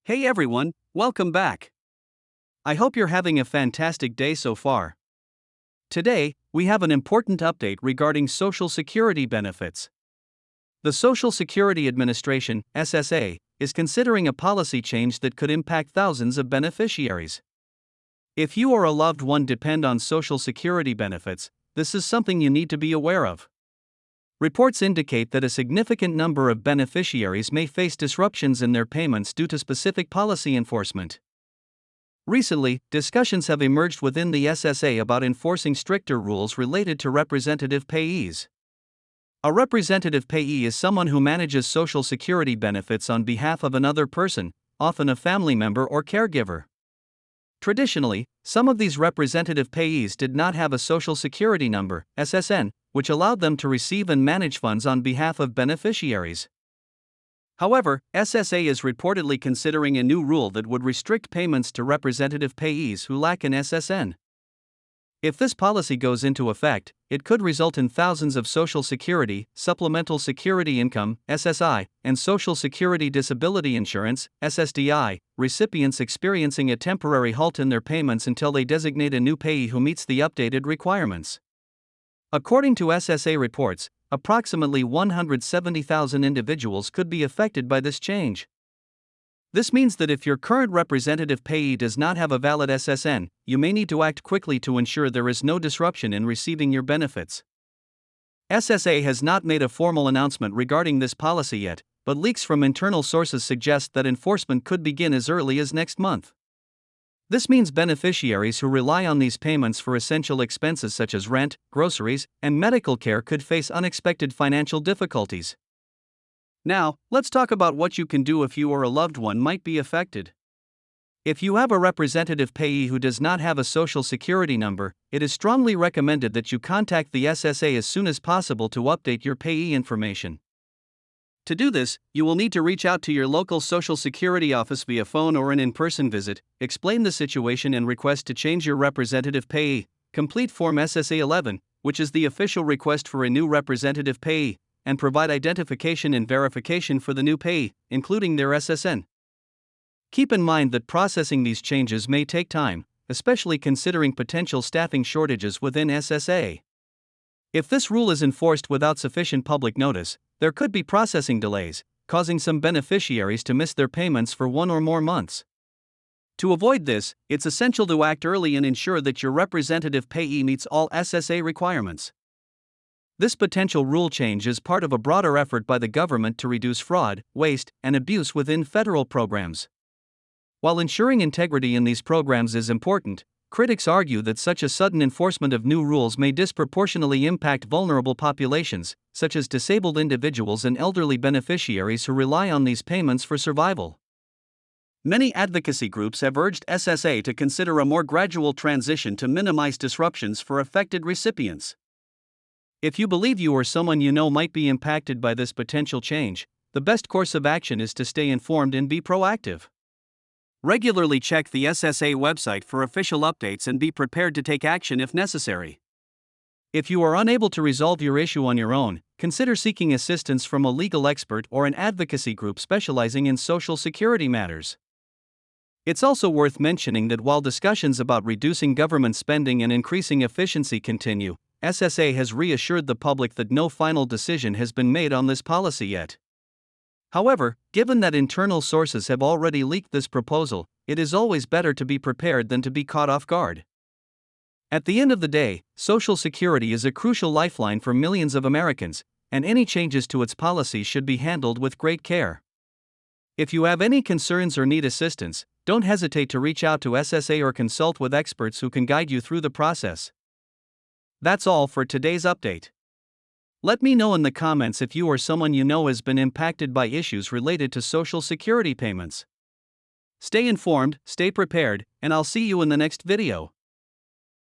Hey everyone, welcome back. I hope you're having a fantastic day so far. Today, we have an important update regarding Social Security benefits. The Social Security Administration, SSA, is considering a policy change that could impact thousands of beneficiaries. If you or a loved one depend on Social Security benefits, this is something you need to be aware of. Reports indicate that a significant number of beneficiaries may face disruptions in their payments due to specific policy enforcement. Recently, discussions have emerged within the SSA about enforcing stricter rules related to representative payees. A representative payee is someone who manages Social Security benefits on behalf of another person, often a family member or caregiver. Traditionally, some of these representative payees did not have a Social Security number, SSN, which allowed them to receive and manage funds on behalf of beneficiaries. However, SSA is reportedly considering a new rule that would restrict payments to representative payees who lack an SSN. If this policy goes into effect, it could result in thousands of Social Security, Supplemental Security Income, SSI, and Social Security Disability Insurance, SSDI, recipients experiencing a temporary halt in their payments until they designate a new payee who meets the updated requirements. According to SSA reports, approximately 170,000 individuals could be affected by this change. This means that if your current representative payee does not have a valid SSN, you may need to act quickly to ensure there is no disruption in receiving your benefits. SSA has not made a formal announcement regarding this policy yet, but leaks from internal sources suggest that enforcement could begin as early as next month. This means beneficiaries who rely on these payments for essential expenses such as rent, groceries, and medical care could face unexpected financial difficulties. Now, let's talk about what you can do if you or a loved one might be affected. If you have a representative payee who does not have a Social Security number, it is strongly recommended that you contact the SSA as soon as possible to update your payee information. To do this, you will need to reach out to your local Social Security office via phone or an in-person visit, explain the situation and request to change your representative payee, complete Form SSA 11, which is the official request for a new representative payee, and provide identification and verification for the new payee, including their SSN. Keep in mind that processing these changes may take time, especially considering potential staffing shortages within SSA. If this rule is enforced without sufficient public notice, there could be processing delays, causing some beneficiaries to miss their payments for 1 or more months. To avoid this, it's essential to act early and ensure that your representative payee meets all SSA requirements. This potential rule change is part of a broader effort by the government to reduce fraud, waste, and abuse within federal programs. While ensuring integrity in these programs is important, critics argue that such a sudden enforcement of new rules may disproportionately impact vulnerable populations, such as disabled individuals and elderly beneficiaries who rely on these payments for survival. Many advocacy groups have urged SSA to consider a more gradual transition to minimize disruptions for affected recipients. If you believe you or someone you know might be impacted by this potential change, the best course of action is to stay informed and be proactive. Regularly check the SSA website for official updates and be prepared to take action if necessary. If you are unable to resolve your issue on your own, consider seeking assistance from a legal expert or an advocacy group specializing in Social Security matters. It's also worth mentioning that while discussions about reducing government spending and increasing efficiency continue, SSA has reassured the public that no final decision has been made on this policy yet. However, given that internal sources have already leaked this proposal, it is always better to be prepared than to be caught off guard. At the end of the day, Social Security is a crucial lifeline for millions of Americans, and any changes to its policies should be handled with great care. If you have any concerns or need assistance, don't hesitate to reach out to SSA or consult with experts who can guide you through the process. That's all for today's update. Let me know in the comments if you or someone you know has been impacted by issues related to Social Security payments. Stay informed, stay prepared, and I'll see you in the next video.